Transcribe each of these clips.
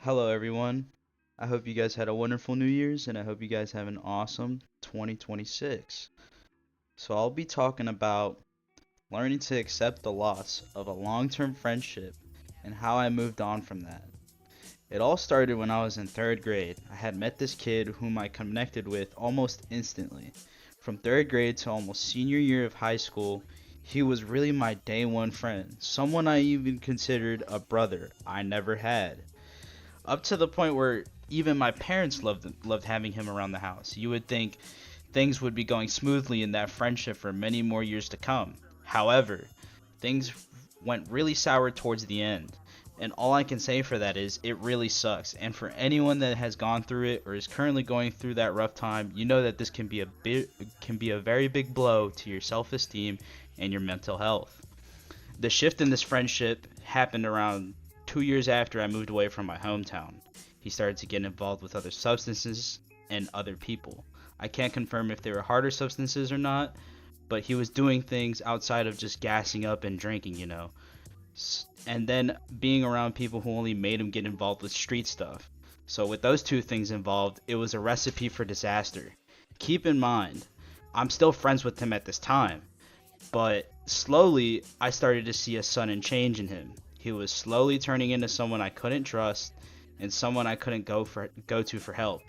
Hello, everyone. I hope you guys had a wonderful New Year's and I hope you guys have an awesome 2026. So, I'll be talking about learning to accept the loss of a long term friendship and how I moved on from that. It all started when I was in third grade. I had met this kid whom I connected with almost instantly. From third grade to almost senior year of high school, he was really my day one friend, someone I even considered a brother I never had. Up to the point where even my parents loved having him around the house. You would think things would be going smoothly in that friendship for many more years to come. However, things went really sour towards the end. And all I can say for that is it really sucks. And for anyone that has gone through it or is currently going through that rough time, you know that this can be a very big blow to your self-esteem and your mental health. The shift in this friendship happened around 2 years after I moved away from my hometown. He started to get involved with other substances and other people. I can't confirm if they were harder substances or not, but he was doing things outside of just gassing up and drinking. And then being around people who only made him get involved with street stuff. So, with those two things involved, it was a recipe for disaster. Keep in mind, I'm still friends with him at this time, but slowly, I started to see a sudden change in him. He was slowly turning into someone I couldn't trust and someone I couldn't go to for help.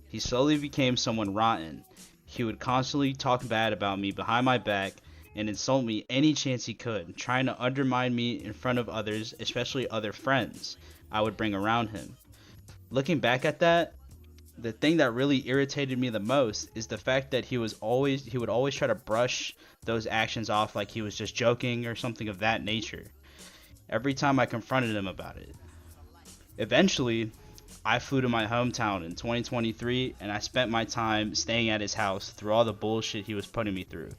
He slowly became someone rotten. He would constantly talk bad about me behind my back and insult me any chance he could, trying to undermine me in front of others, especially other friends I would bring around him. Looking back at that, the thing that really irritated me the most is the fact that he would always try to brush those actions off like he was just joking or something of that nature every time I confronted him about it. Eventually, I flew to my hometown in 2023 and I spent my time staying at his house through all the bullshit he was putting me through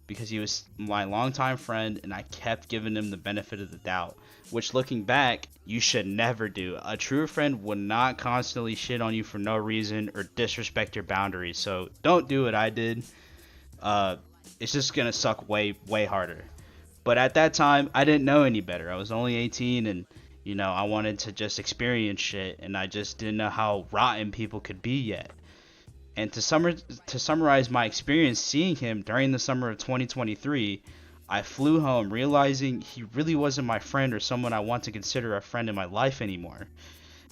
because he was my longtime friend and I kept giving him the benefit of the doubt, which looking back, you should never do. A true friend would not constantly shit on you for no reason or disrespect your boundaries, so don't do what I did. Uh, it's just gonna suck way harder. But at that time, I didn't know any better. I was only 18 and I wanted to just experience shit and I just didn't know how rotten people could be yet. And to summarize my experience seeing him during the summer of 2023, I flew home realizing he really wasn't my friend or someone I want to consider a friend in my life anymore.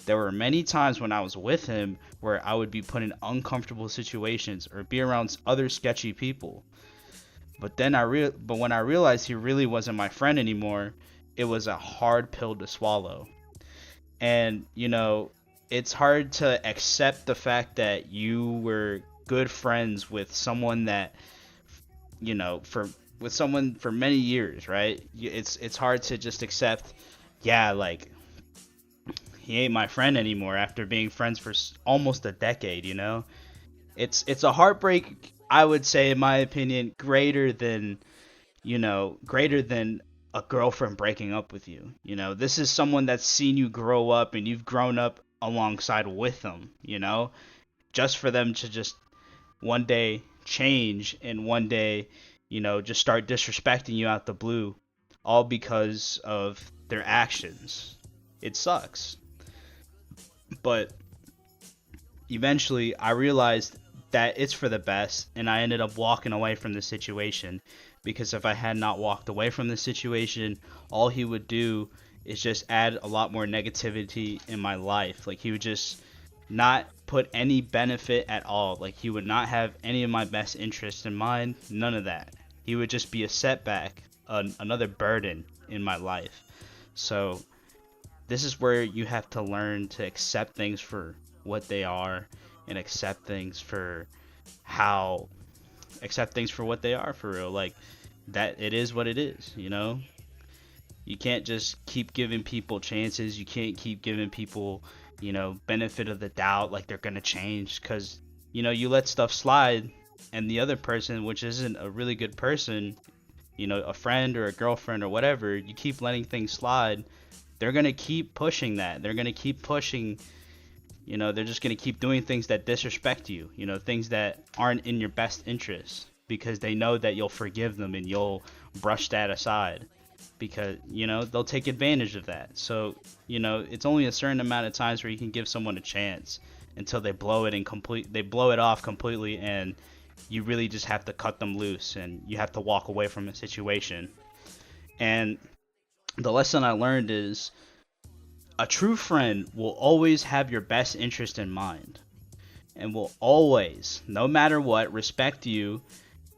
There were many times when I was with him where I would be put in uncomfortable situations or be around other sketchy people. But when I realized he really wasn't my friend anymore, it was a hard pill to swallow. And it's hard to accept the fact that you were good friends with someone that for with someone for many years, right? It's hard to just accept, yeah, like he ain't my friend anymore after being friends for almost a decade. It's a heartbreak, I would say, in my opinion, greater than a girlfriend breaking up with you. This is someone that's seen you grow up and you've grown up alongside with them. Just for them to just one day change and one day, just start disrespecting you out the blue, all because of their actions. It sucks. But eventually I realized that it's for the best and I ended up walking away from the situation because if I had not walked away from the situation, all he would do is just add a lot more negativity in my life. Like he would just not put any benefit at all. Like he would not have any of my best interests in mind, none of that. He would just be a setback, another burden in my life. So this is where you have to learn to accept things for what they are and how accept things for what they are for real. Like that it is what it is. You can't just keep giving people chances. You can't keep giving people, benefit of the doubt like they're going to change cuz you let stuff slide and the other person, which isn't a really good person, a friend or a girlfriend or whatever, you keep letting things slide, they're going to keep pushing that. They're going to keep pushing. They're just going to keep doing things that disrespect you, things that aren't in your best interest because they know that you'll forgive them and you'll brush that aside. because they'll take advantage of that. So it's only a certain amount of times where you can give someone a chance until they blow it off completely, and you really just have to cut them loose and you have to walk away from a situation. And the lesson I learned is a true friend will always have your best interest in mind and will always, no matter what, respect you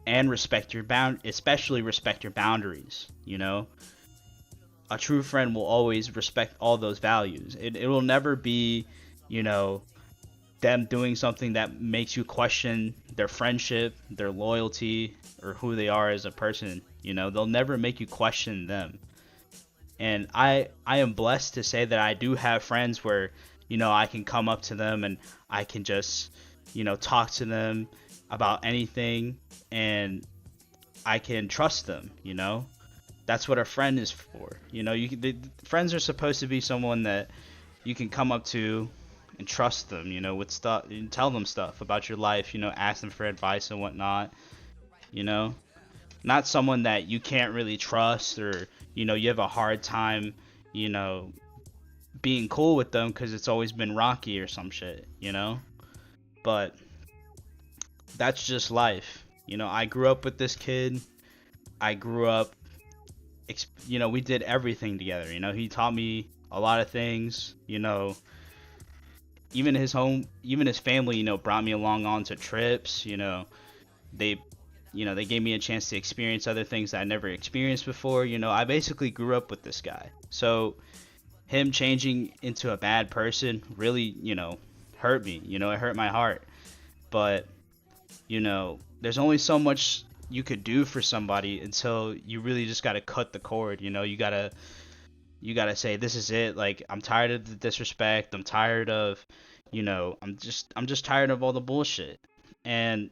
and especially respect your boundaries. A true friend will always respect all those values. It will never be, you know, them doing something that makes you question their friendship, their loyalty, or who they are as a person. They'll never make you question them. And I am blessed to say that I do have friends where, I can come up to them and I can just, talk to them about anything, and I can trust them. That's what a friend is for. Friends are supposed to be someone that you can come up to and trust them, with stuff, and tell them stuff about your life, ask them for advice and whatnot, you know. Not someone that you can't really trust, or you have a hard time, you know, being cool with them because it's always been rocky or some shit. But that's just life. I grew up with this kid. I grew up, we did everything together. He taught me a lot of things. Even his family, brought me along onto trips. They, they gave me a chance to experience other things that I never experienced before. I basically grew up with this guy. So him changing into a bad person really, hurt me. It hurt my heart. But, there's only so much you could do for somebody until you really just gotta cut the cord. You gotta say, this is it. Like, I'm tired of the disrespect. I'm tired of, I'm just tired of all the bullshit. And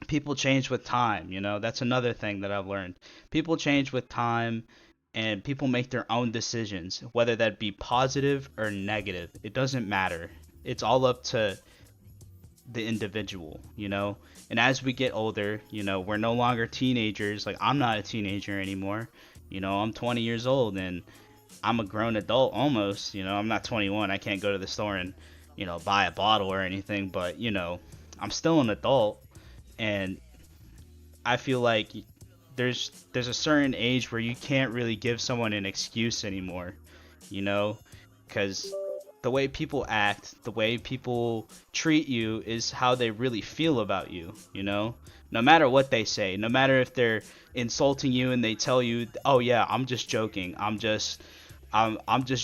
people change with time. That's another thing that I've learned. People change with time, and people make their own decisions, whether that be positive or negative. It doesn't matter. It's all up to the individual. And as we get older, we're no longer teenagers. Like, I'm not a teenager anymore. I'm 20 years old and I'm a grown adult almost. I'm not 21. I can't go to the store and, buy a bottle or anything, but, I'm still an adult. And I feel like there's a certain age where you can't really give someone an excuse anymore, because the way people act, the way people treat you is how they really feel about you. No matter what they say, no matter if they're insulting you and they tell you, "Oh yeah, I'm just joking. I'm just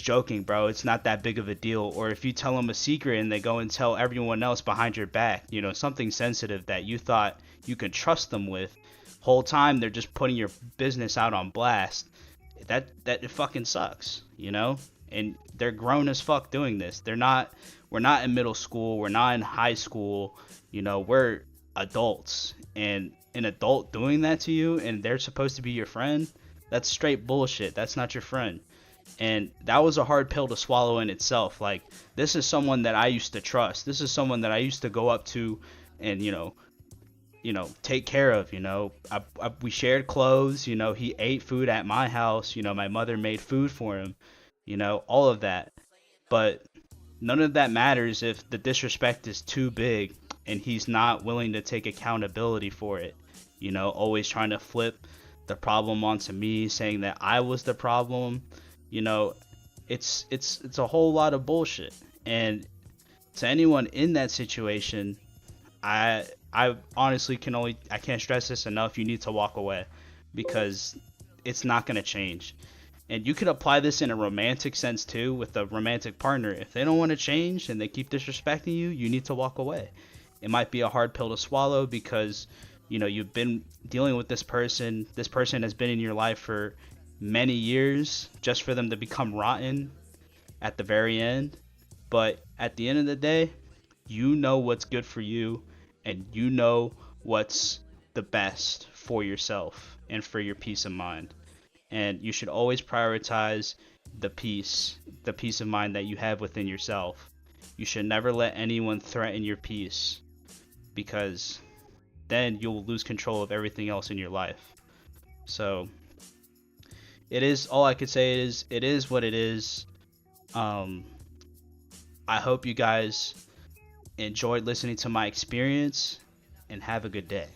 joking, bro. It's not that big of a deal." Or if you tell them a secret and they go and tell everyone else behind your back, something sensitive that you thought you could trust them with, whole time they're just putting your business out on blast. That it fucking sucks. And they're grown as fuck doing this. We're not in middle school, we're not in high school, we're adults. And an adult doing that to you and they're supposed to be your friend, that's straight bullshit. That's not your friend. And that was a hard pill to swallow in itself. Like, this is someone that I used to trust. This is someone that I used to go up to and, take care of. We shared clothes. He ate food at my house. My mother made food for him. All of that. But none of that matters if the disrespect is too big and he's not willing to take accountability for it. Always trying to flip the problem onto me, saying that I was the problem. It's a whole lot of bullshit. And to anyone in that situation, I honestly I can't stress this enough. You need to walk away, because it's not going to change. And you could apply this in a romantic sense too, with a romantic partner. If they don't want to change and they keep disrespecting you, you need to walk away. It might be a hard pill to swallow because, you've been dealing with this person. This person has been in your life for many years just for them to become rotten at the very end. But at the end of the day, you know what's good for you, and you know what's the best for yourself and for your peace of mind. And you should always prioritize the peace of mind that you have within yourself. You should never let anyone threaten your peace, because then you'll lose control of everything else in your life. So it is all I could say is it is what it is. Um, I hope you guys enjoyed listening to my experience and have a good day.